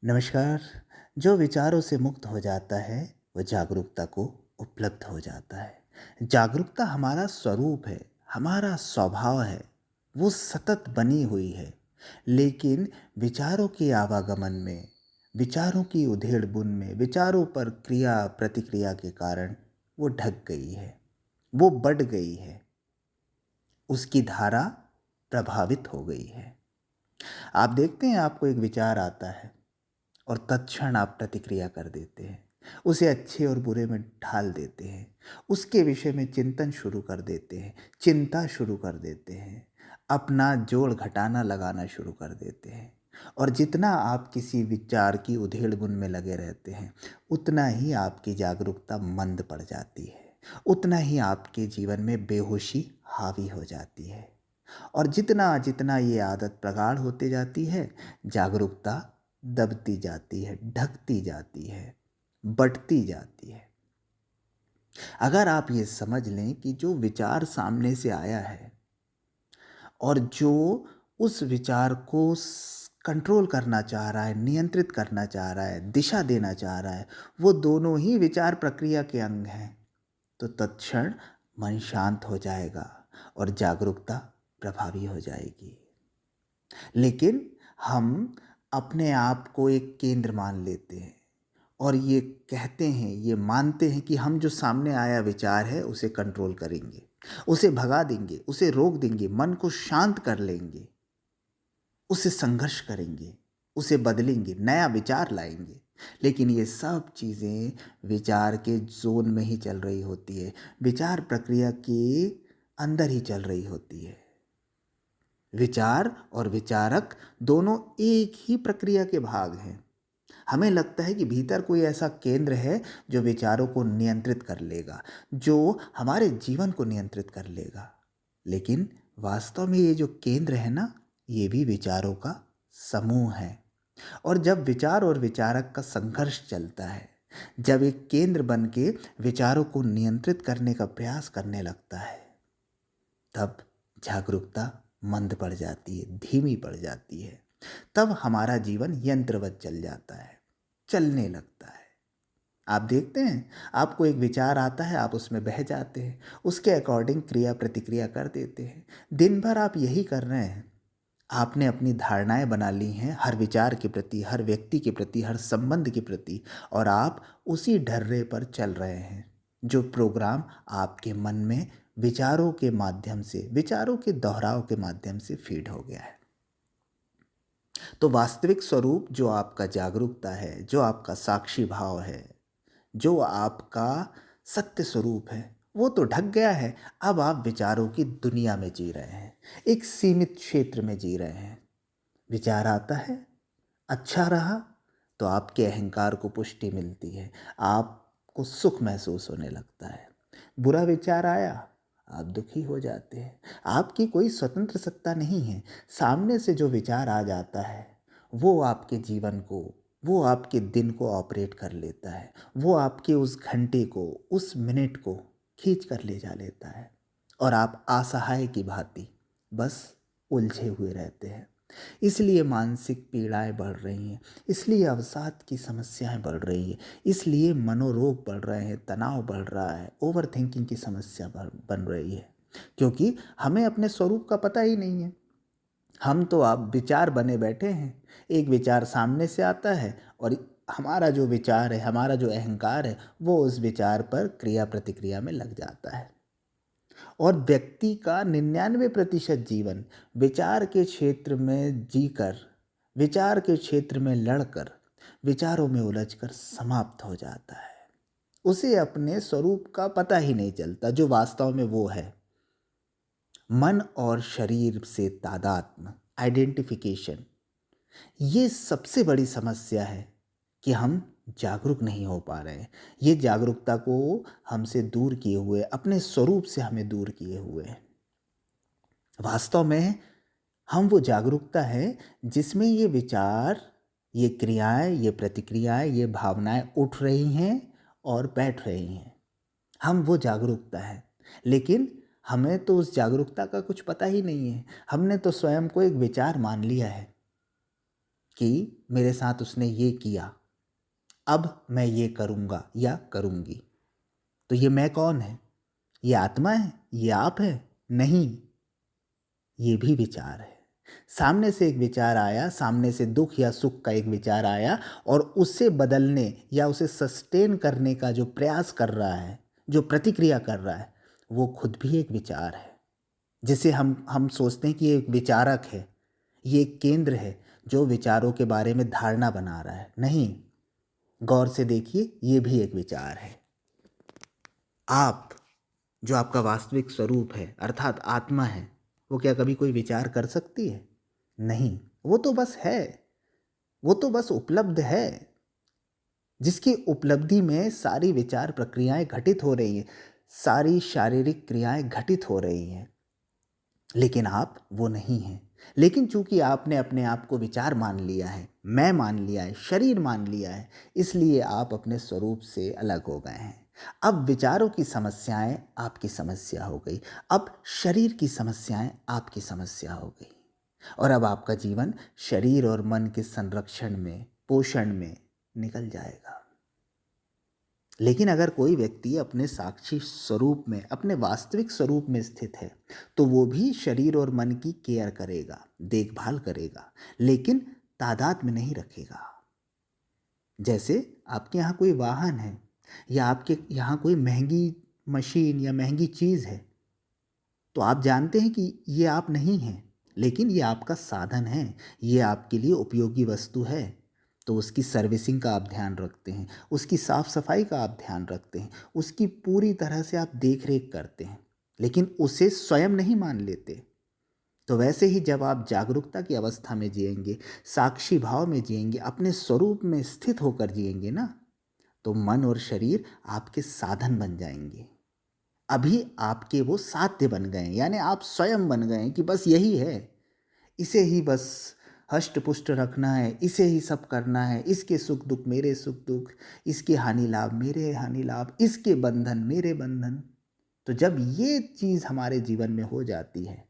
नमस्कार। जो विचारों से मुक्त हो जाता है वह जागरूकता को उपलब्ध हो जाता है। जागरूकता हमारा स्वरूप है, हमारा स्वभाव है, वो सतत बनी हुई है। लेकिन विचारों के आवागमन में, विचारों की उधेड़ बुन में, विचारों पर क्रिया प्रतिक्रिया के कारण वो ढक गई है, वो बढ़ गई है, उसकी धारा प्रभावित हो गई है। आप देखते हैं, आपको एक विचार आता है और तत्क्षण आप प्रतिक्रिया कर देते हैं, उसे अच्छे और बुरे में ढाल देते हैं, उसके विषय में चिंतन शुरू कर देते हैं, चिंता शुरू कर देते हैं, अपना जोड़ घटाना लगाना शुरू कर देते हैं। और जितना आप किसी विचार की उधेड़ बुन में लगे रहते हैं, उतना ही आपकी जागरूकता मंद पड़ जाती है, उतना ही आपके जीवन में बेहोशी हावी हो जाती है। और जितना जितना ये आदत प्रगाढ़ होती जाती है, जागरूकता दबती जाती है, ढकती जाती है, बढ़ती जाती है। अगर आप ये समझ लें कि जो विचार सामने से आया है और जो उस विचार को कंट्रोल करना चाह रहा है, नियंत्रित करना चाह रहा है, दिशा देना चाह रहा है, वो दोनों ही विचार प्रक्रिया के अंग हैं, तो तत्क्षण मन शांत हो जाएगा और जागरूकता प्रभावी हो जाएगी। लेकिन हम अपने आप को एक केंद्र मान लेते हैं और ये कहते हैं, ये मानते हैं कि हम जो सामने आया विचार है उसे कंट्रोल करेंगे, उसे भगा देंगे, उसे रोक देंगे, मन को शांत कर लेंगे, उससे संघर्ष करेंगे, उसे बदलेंगे, नया विचार लाएंगे। लेकिन ये सब चीज़ें विचार के जोन में ही चल रही होती है, विचार प्रक्रिया के अंदर ही चल रही होती है। विचार और विचारक दोनों एक ही प्रक्रिया के भाग हैं। हमें लगता है कि भीतर कोई ऐसा केंद्र है जो विचारों को नियंत्रित कर लेगा, जो हमारे जीवन को नियंत्रित कर लेगा। लेकिन वास्तव में ये जो केंद्र है ना, ये भी विचारों का समूह है। और जब विचार और विचारक का संघर्ष चलता है, जब एक केंद्र बन के विचारों को नियंत्रित करने का प्रयास करने लगता है, तब जागरूकता मंद पड़ जाती है, धीमी पड़ जाती है। तब हमारा जीवन यंत्रवत चल जाता है, चलने लगता है। आप देखते हैं, आपको एक विचार आता है, आप उसमें बह जाते हैं, उसके अकॉर्डिंग क्रिया प्रतिक्रिया कर देते हैं। दिन भर आप यही कर रहे हैं। आपने अपनी धारणाएं बना ली हैं हर विचार के प्रति, हर व्यक्ति के प्रति, हर संबंध के प्रति, और आप उसी ढर्रे पर चल रहे हैं। जो प्रोग्राम आपके मन में विचारों के माध्यम से, विचारों के दोहराव के माध्यम से फीड हो गया है। तो वास्तविक स्वरूप जो आपका जागरूकता है, जो आपका साक्षी भाव है, जो आपका सत्य स्वरूप है, वो तो ढक गया है। अब आप विचारों की दुनिया में जी रहे हैं, एक सीमित क्षेत्र में जी रहे हैं। विचार आता है, अच्छा रहा तो आपके अहंकार को पुष्टि मिलती है, आपको सुख महसूस होने लगता है। बुरा विचार आया, आप दुखी हो जाते हैं। आपकी कोई स्वतंत्र सत्ता नहीं है। सामने से जो विचार आ जाता है, वो आपके जीवन को, वो आपके दिन को ऑपरेट कर लेता है, वो आपके उस घंटे को, उस मिनट को खींच कर ले जा लेता है, और आप असहाय की भांति बस उलझे हुए रहते हैं। इसलिए मानसिक पीड़ाएं बढ़ रही हैं, इसलिए अवसाद की समस्याएं बढ़ रही हैं, इसलिए मनोरोग बढ़ रहे हैं, तनाव बढ़ रहा है, ओवर थिंकिंग की समस्या बन रही है। क्योंकि हमें अपने स्वरूप का पता ही नहीं है। हम तो आप विचार बने बैठे हैं। एक विचार सामने से आता है और हमारा जो विचार है, हमारा जो अहंकार है, वो उस विचार पर क्रिया प्रतिक्रिया में लग जाता है। और व्यक्ति का 99% जीवन विचार के क्षेत्र में जीकर, विचार के क्षेत्र में लड़कर, विचारों में उलझकर समाप्त हो जाता है। उसे अपने स्वरूप का पता ही नहीं चलता, जो वास्तव में वो है। मन और शरीर से तादात्म्य, आइडेंटिफिकेशन, ये सबसे बड़ी समस्या है कि हम जागरूक नहीं हो पा रहे हैं। ये जागरूकता को हमसे दूर किए हुए, अपने स्वरूप से हमें दूर किए हुए हैं। वास्तव में हम वो जागरूकता है जिसमें ये विचार, ये क्रियाएं, ये प्रतिक्रियाएं, ये भावनाएं उठ रही हैं और बैठ रही हैं। हम वो जागरूकता है। लेकिन हमें तो उस जागरूकता का कुछ पता ही नहीं है। हमने तो स्वयं को एक विचार मान लिया है। कि मेरे साथ उसने ये किया, अब मैं ये करूँगा या करूँगी। तो ये मैं कौन है? ये आत्मा है? ये आप है? नहीं, ये भी विचार है। सामने से एक विचार आया, सामने से दुख या सुख का एक विचार आया, और उसे बदलने या उसे सस्टेन करने का जो प्रयास कर रहा है, जो प्रतिक्रिया कर रहा है, वो खुद भी एक विचार है। जिसे हम सोचते हैं कि ये एक विचारक है, ये एक केंद्र है जो विचारों के बारे में धारणा बना रहा है। नहीं, गौर से देखिए, ये भी एक विचार है। आप, जो आपका वास्तविक स्वरूप है अर्थात आत्मा है, वो क्या कभी कोई विचार कर सकती है? नहीं, वो तो बस है, वो तो बस उपलब्ध है, जिसकी उपलब्धि में सारी विचार प्रक्रियाएं घटित हो रही हैं, सारी शारीरिक क्रियाएं घटित हो रही हैं। लेकिन आप वो नहीं हैं। लेकिन चूंकि आपने अपने आप को विचार मान लिया है, मैं मान लिया है, शरीर मान लिया है, इसलिए आप अपने स्वरूप से अलग हो गए हैं। अब विचारों की समस्याएं आपकी समस्या हो गई, अब शरीर की समस्याएं आपकी समस्या हो गई, और अब आपका जीवन शरीर और मन के संरक्षण में, पोषण में निकल जाएगा। लेकिन अगर कोई व्यक्ति अपने साक्षी स्वरूप में, अपने वास्तविक स्वरूप में स्थित है, तो वो भी शरीर और मन की केयर करेगा, देखभाल करेगा, लेकिन तादाद में नहीं रखेगा। जैसे आपके यहाँ कोई वाहन है, या आपके यहाँ कोई महंगी मशीन या महंगी चीज़ है, तो आप जानते हैं कि ये आप नहीं हैं, लेकिन ये आपका साधन है, ये आपके लिए उपयोगी वस्तु है। तो उसकी सर्विसिंग का आप ध्यान रखते हैं, उसकी साफ़ सफाई का आप ध्यान रखते हैं, उसकी पूरी तरह से आप देख रेख करते हैं, लेकिन उसे स्वयं नहीं मान लेते। तो वैसे ही जब आप जागरूकता की अवस्था में जिएंगे, साक्षी भाव में जिएंगे, अपने स्वरूप में स्थित होकर जिएंगे ना, तो मन और शरीर आपके साधन बन जाएंगे। अभी आपके वो साध्य बन गए, यानी आप स्वयं बन गए कि बस यही है, इसे ही बस हष्ट पुष्ट रखना है, इसे ही सब करना है, इसके सुख दुख मेरे सुख दुख, इसके हानि लाभ मेरे हानि लाभ, इसके बंधन मेरे बंधन। तो जब ये चीज़ हमारे जीवन में हो जाती है,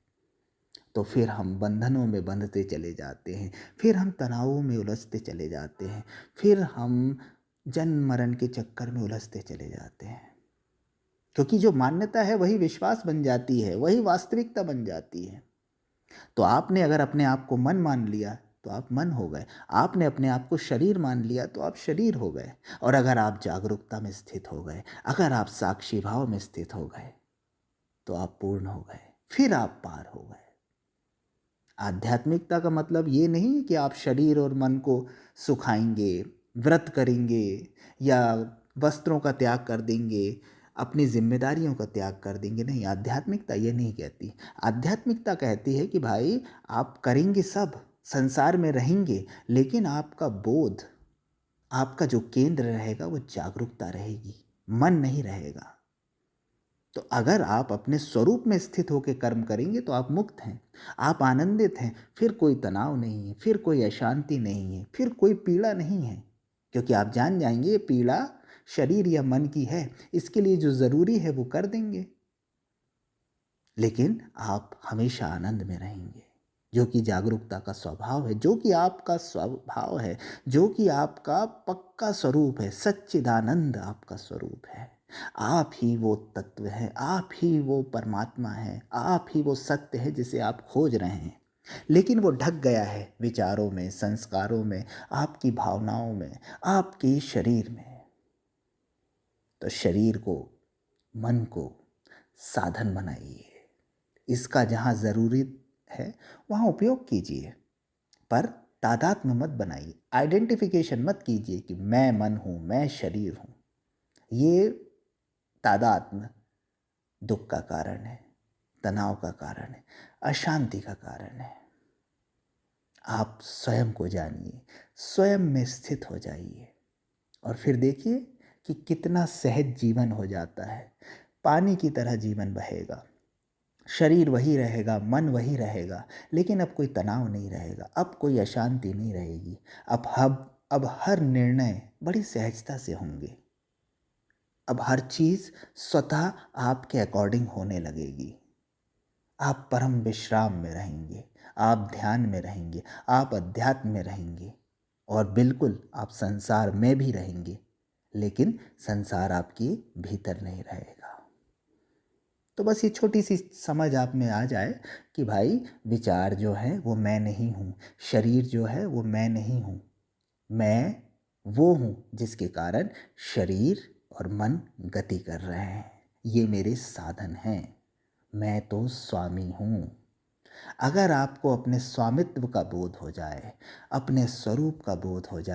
तो फिर हम बंधनों में बंधते चले जाते हैं, फिर हम तनावों में उलझते चले जाते हैं, फिर हम जन्म मरण के चक्कर में उलझते चले जाते हैं। क्योंकि जो मान्यता है वही विश्वास बन जाती है, वही वास्तविकता बन जाती है। तो आपने अगर अपने आप को मन मान लिया तो आप मन हो गए, आपने अपने आप को शरीर मान लिया तो आप शरीर हो गए, और अगर आप जागरूकता में स्थित हो गए, अगर आप साक्षी भाव में स्थित हो गए, तो आप पूर्ण हो गए, फिर आप पार हो गए। आध्यात्मिकता का मतलब ये नहीं है कि आप शरीर और मन को सुखाएंगे, व्रत करेंगे, या वस्त्रों का त्याग कर देंगे, अपनी जिम्मेदारियों का त्याग कर देंगे। नहीं, आध्यात्मिकता ये नहीं कहती। आध्यात्मिकता कहती है कि भाई आप करेंगे सब, संसार में रहेंगे, लेकिन आपका बोध, आपका जो केंद्र रहेगा वो जागरूकता रहेगी, मन नहीं रहेगा। तो अगर आप अपने स्वरूप में स्थित होकर कर्म करेंगे तो आप मुक्त हैं, आप आनंदित हैं, फिर कोई तनाव नहीं है, फिर कोई अशांति नहीं है, फिर कोई पीड़ा नहीं है, क्योंकि आप जान जाएंगे ये पीड़ा शरीर या मन की है, इसके लिए जो ज़रूरी है वो कर देंगे, लेकिन आप हमेशा आनंद में रहेंगे, जो कि जागरूकता का स्वभाव है, जो कि आपका स्वभाव है, जो कि आपका पक्का स्वरूप है, सच्चिदानंद आपका स्वरूप है। आप ही वो तत्व है, आप ही वो परमात्मा है, आप ही वो सत्य है जिसे आप खोज रहे हैं, लेकिन वो ढक गया है विचारों में, संस्कारों में, आपकी भावनाओं में, आपके शरीर में। तो शरीर को, मन को साधन बनाइए, इसका जहाँ ज़रूरी है वहाँ उपयोग कीजिए, पर तादाद में मत बनाइए, आइडेंटिफिकेशन मत कीजिए कि मैं मन हूँ, मैं शरीर हूँ। ये तादात्म्य दुख का कारण है, तनाव का कारण है, अशांति का कारण है। आप स्वयं को जानिए, स्वयं में स्थित हो जाइए, और फिर देखिए कि कितना सहज जीवन हो जाता है। पानी की तरह जीवन बहेगा, शरीर वही रहेगा, मन वही रहेगा, लेकिन अब कोई तनाव नहीं रहेगा, अब कोई अशांति नहीं रहेगी। अब हर निर्णय बड़ी सहजता से होंगे। अब हर चीज़ स्वतः आपके अकॉर्डिंग होने लगेगी। आप परम विश्राम में रहेंगे, आप ध्यान में रहेंगे, आप अध्यात्म में रहेंगे, और बिल्कुल आप संसार में भी रहेंगे, लेकिन संसार आपके भीतर नहीं रहेगा। तो बस ये छोटी सी समझ आप में आ जाए कि भाई विचार जो हैं वो मैं नहीं हूँ, शरीर जो है वो मैं नहीं हूँ, मैं वो हूँ जिसके कारण शरीर और मन गति कर रहे हैं। ये मेरे साधन हैं, मैं तो स्वामी हूँ। अगर आपको अपने स्वामित्व का बोध हो जाए, अपने स्वरूप का बोध हो जाए,